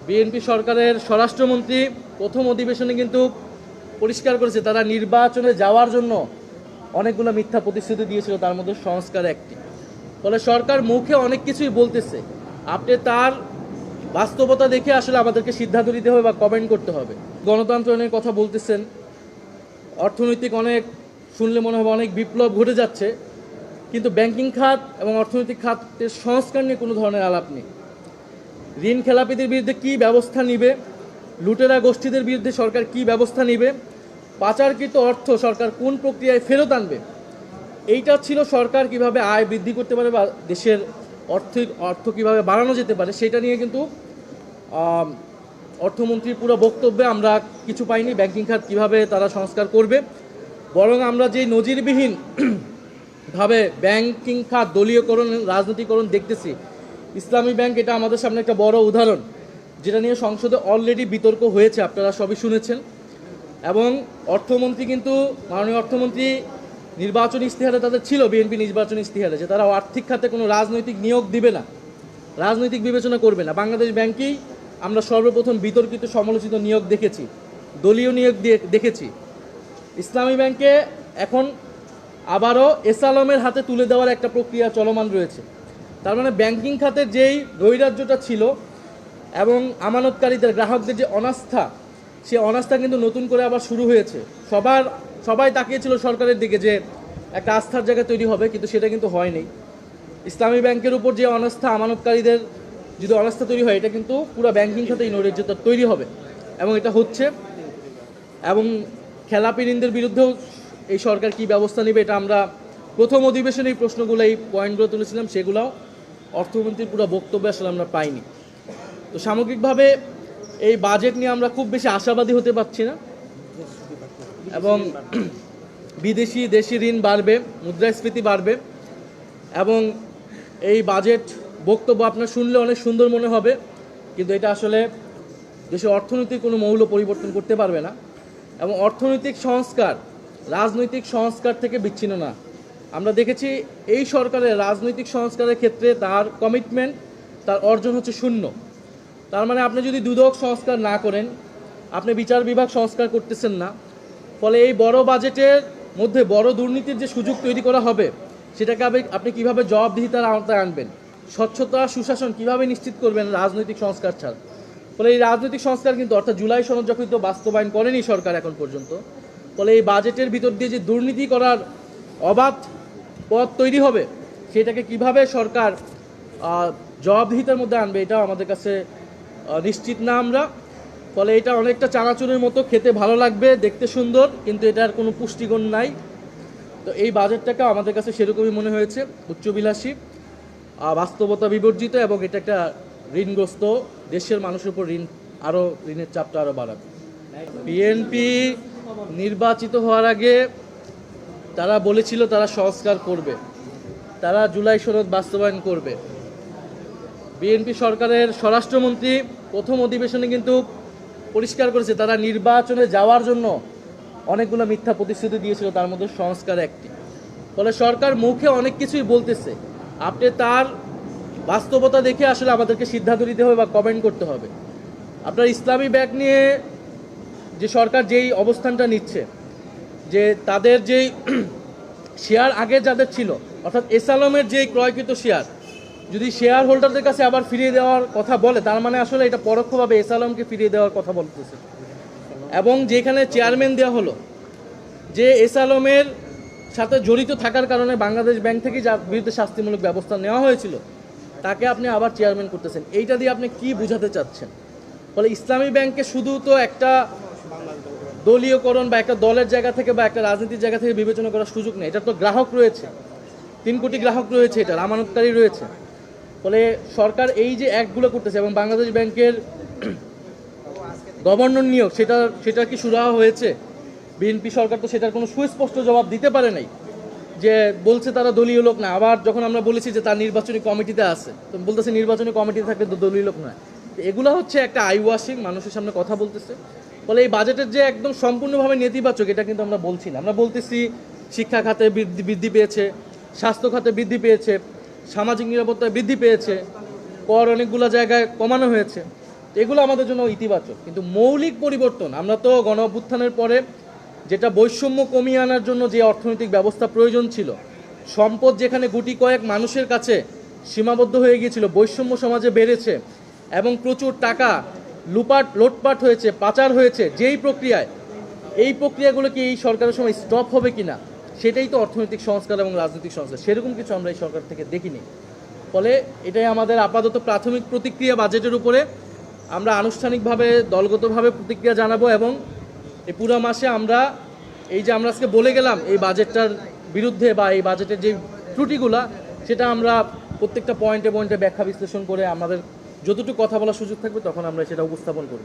BNP সরকারের স্বরাষ্ট্রমন্ত্রী প্রথম অধিবেশনে কিন্তু পরিষ্কার করেছে তারা নির্বাচনে যাওয়ার জন্য অনেকগুলো মিথ্যা প্রতিশ্রুতি দিয়েছিল, তার মধ্যে সংস্কার একটি। ফলে সরকার মুখে অনেক কিছুই বলতেছে, আপনি তার বাস্তবতা দেখে আসলে আমাদেরকে সিদ্ধান্ত নিতে হবে বা কমেন্ট করতে হবে। গণতন্ত্রের কথা বলতেছেন, অর্থনৈতিক অনেক শুনলে মনে হবে অনেক বিপ্লব ঘটে যাচ্ছে, কিন্তু ব্যাংকিং খাত এবং অর্থনৈতিক খাতের সংস্কার নিয়ে কোনো ধরনের আলাপ নেই। ঋণ খেলাপিদের বিরুদ্ধে কী ব্যবস্থা নিবে, লুটেরা গোষ্ঠীদের বিরুদ্ধে সরকার কী ব্যবস্থা নিবে, পাচারকৃত অর্থ সরকার কোন প্রক্রিয়ায় ফেরত আনবে, এইটা ছিল সরকার কিভাবে আয় বৃদ্ধি করতে পারে বা দেশের অর্থ কীভাবে বাড়ানো যেতে পারে, সেটা নিয়ে কিন্তু অর্থমন্ত্রীর পুরো বক্তব্যে আমরা কিছু পাইনি। ব্যাংকিং খাত কীভাবে তারা সংস্কার করবে, বরং আমরা যে নজিরবিহীন ভাবে ব্যাংকিং খাত দলীয়করণ, রাজনীতিকরণ দেখতেছি, ইসলামী ব্যাংক এটা আমাদের সামনে একটা বড় উদাহরণ, যেটা নিয়ে সংসদে অলরেডি বিতর্ক হয়েছে, আপনারা সবই শুনেছেন। এবং অর্থমন্ত্রী কিন্তু, মাননীয় অর্থমন্ত্রী নির্বাচনী ইশতেহারে তাদের ছিল, বিএনপি নির্বাচনী ইশতেহারে, যে তারা আর্থিক খাতে কোনো রাজনৈতিক নিয়োগ দিবে না, রাজনৈতিক বিবেচনা করবে না। বাংলাদেশ ব্যাংকেই আমরা সর্বপ্রথম বিতর্কিত সমালোচিত নিয়োগ দেখেছি, দলীয় নিয়োগ দেখেছি। ইসলামী ব্যাংকে এখন আবারও এস আলমের হাতে তুলে দেওয়ার একটা প্রক্রিয়া চলমান রয়েছে। তার মানে ব্যাংকিং খাতের যেই নৈরাজ্যটা ছিল এবং আমানতকারীদের, গ্রাহকদের যে অনাস্থা, সে অনাস্থা কিন্তু নতুন করে আবার শুরু হয়েছে। সবাই তাকিয়েছিল সরকারের দিকে যে একটা আস্থার জায়গা তৈরি হবে, কিন্তু সেটা কিন্তু হয়নি। ইসলামী ব্যাংকের উপর যে অনাস্থা, আমানতকারীদের যদি অনাস্থা তৈরি হয়, এটা কিন্তু পুরো ব্যাংকিং খাতে এই নৈরাজ্যতা তৈরি হবে এবং এটা হচ্ছে। এবং খেলাপি ঋণদের বিরুদ্ধেও এই সরকার কি ব্যবস্থা নেবে, এটা আমরা প্রথম অধিবেশনে এই প্রশ্নগুলো, এই পয়েন্টগুলো তুলেছিলাম, সেগুলোও অর্থমন্ত্রীর পুরো বক্তব্যে আসলে আমরা পাইনি। তো সামগ্রিকভাবে এই বাজেট নিয়ে আমরা খুব বেশি আশাবাদী হতে পারছি না। এবং দেশি ঋণ বাড়বে, মুদ্রাস্ফীতি বাড়বে, এবং এই বাজেট বক্তব্য আপনার শুনলে অনেক সুন্দর মনে হবে, কিন্তু এটা আসলে দেশের অর্থনীতির কোনো মৌল পরিবর্তন করতে পারবে না। এবং অর্থনৈতিক সংস্কার রাজনৈতিক সংস্কার থেকে বিচ্ছিন্ন না। আমরা দেখেছি এই সরকারের রাজনৈতিক সংস্কারের ক্ষেত্রে তার কমিটমেন্ট, তার অর্জন হচ্ছে শূন্য। তার মানে আপনি যদি দুদক সংস্কার না করেন, আপনি বিচার বিভাগ সংস্কার করতেছেন না, ফলে এই বড় বাজেটের মধ্যে বড় দুর্নীতির যে সুযোগ তৈরি করা হবে, সেটাকে আপনি কীভাবে জবাবদিহিতার আওতায় আনবেন, স্বচ্ছতা, সুশাসন কীভাবে নিশ্চিত করবেন রাজনৈতিক সংস্কার ছাড়া। ফলে এই রাজনৈতিক সংস্কার কিন্তু, অর্থাৎ জুলাই সনদ যখন তো বাস্তবায়ন করেনি সরকার এখন পর্যন্ত, ফলে এই বাজেটের ভিতর দিয়ে যে দুর্নীতি করার অবাধ পথ তৈরি হবে, সেটাকে কিভাবে সরকার জবাবদিহিতার মধ্যে আনবে, এটাও আমাদের কাছে নিশ্চিত না আমরা। ফলে এটা অনেকটা চানাচুরের মতো, খেতে ভালো লাগবে, দেখতে সুন্দর, কিন্তু এটার কোনো পুষ্টিগুণ নাই। তো এই বাজেটটাকে আমাদের কাছে সেরকমই মনে হয়েছে, উচ্চবিলাসী, বাস্তবতা বিবর্জিত, এবং এটা একটা ঋণগ্রস্ত দেশের মানুষের উপর ঋণের চাপটা আরও বাড়াবে। বিএনপি নির্বাচিত হওয়ার আগে তারা বলেছিল তারা সংস্কার করবে, তারা জুলাই সনদ বাস্তবায়ন করবে। বিএনপি সরকারের স্বরাষ্ট্রমন্ত্রী প্রথম অধিবেশনে কিন্তু পরিষ্কার করেছে তারা নির্বাচনে যাওয়ার জন্য অনেকগুলো মিথ্যা প্রতিশ্রুতি দিয়েছিল, তার মধ্যে সংস্কার একটি। ফলে সরকার মুখে অনেক কিছুই বলতেছে, আপনি তার বাস্তবতা দেখে আসলে আমাদেরকে সিদ্ধান্ত নিতে হবে বা কমেন্ট করতে হবে। আপনার ইসলামী ব্যাংক নিয়ে যে সরকার যেই অবস্থানটা নিচ্ছে, যে তাদের যেই শেয়ার আগে যাদের ছিল, অর্থাৎ এস আলমের যেই ক্রয়কৃত শেয়ার, যদি শেয়ার হোল্ডারদের কাছে আবার ফিরিয়ে দেওয়ার কথা বলে, তার মানে আসলে এটা পরোক্ষভাবে এস আলমকে ফিরিয়ে দেওয়ার কথা বলতেছে। এবং যেখানে চেয়ারম্যান দেওয়া হলো, যে এস আলমের সাথে জড়িত থাকার কারণে বাংলাদেশ ব্যাংক থেকে যার বিরুদ্ধে শাস্তিমূলক ব্যবস্থা নেওয়া হয়েছিল, তাকে আপনি আবার চেয়ারম্যান করতেছেন, এইটা দিয়ে আপনি কি বোঝাতে চাচ্ছেন? ফলে ইসলামী ব্যাংককে শুধু তো একটা দলীয়করণ বা একটা দলের জায়গা থেকে বা একটা রাজনীতির জায়গা থেকে বিবেচনা করার সুযোগ নেই। এটার তো গ্রাহক রয়েছে, 3 কোটি গ্রাহক রয়েছে, এটার আমানতকারী রয়েছে। ফলে সরকার এই যে অ্যাক্টগুলো করতেছে, এবং বাংলাদেশ ব্যাংকের গভর্নর নিয়োগ, সেটা কি সুরাহা হয়েছে? বিএনপি সরকার তো সেটার কোনো সুস্পষ্ট জবাব দিতে পারে নাই, যে বলছে তারা দলীয় লোক না। আবার যখন আমরা বলেছি যে তার নির্বাচনী কমিটিতে আছে, তো বলতেছে নির্বাচনী কমিটিতে থাকলে তো দলীয় লোক নয়। তো এগুলো হচ্ছে একটা আই ওয়াশিং, মানুষের সামনে কথা বলতেছে। ফলে এই বাজেটের যে একদম সম্পূর্ণভাবে নেতিবাচক, এটা কিন্তু আমরা বলছি না। আমরা বলতেছি শিক্ষা খাতে বৃদ্ধি পেয়েছে, স্বাস্থ্য খাতে বৃদ্ধি পেয়েছে, সামাজিক নিরাপত্তায় বৃদ্ধি পেয়েছে, কর অনেকগুলো জায়গায় কমানো হয়েছে। তো এগুলো আমাদের জন্য ইতিবাচক, কিন্তু মৌলিক পরিবর্তন আমরা তো গণ অভ্যুত্থানের পরে যেটা বৈষম্য কমিয়ে আনার জন্য যে অর্থনৈতিক ব্যবস্থা প্রয়োজন ছিল, সম্পদ যেখানে গুটি কয়েক মানুষের কাছে সীমাবদ্ধ হয়ে গিয়েছিল, বৈষম্য সমাজে বেড়েছে এবং প্রচুর টাকা লোটপাট হয়েছে, পাচার হয়েছে, যেই প্রক্রিয়ায় এই প্রক্রিয়াগুলো কি এই সরকারের সময় স্টপ হবে কিনা, সেটাই তো অর্থনৈতিক সংস্কার এবং রাজনৈতিক সংস্কার। সেরকম কিছু আমরা এই সরকার থেকে দেখিনি। ফলে এটাই আমাদের আপাতত প্রাথমিক প্রতিক্রিয়া বাজেটের উপরে। আমরা আনুষ্ঠানিকভাবে দলগতভাবে প্রতিক্রিয়া জানাবো এবং এই পুরো মাসে আমরা এই যে আমরা আজকে বলে গেলাম এই বাজেটটার বিরুদ্ধে বা এই বাজেটের যে ত্রুটিগুলা, সেটা আমরা প্রত্যেকটা পয়েন্টে পয়েন্টে ব্যাখ্যা বিশ্লেষণ করে আমাদের যতটুকু কথা বলার সুযোগ থাকবে তখন আমরা সেটা উপস্থাপন করি।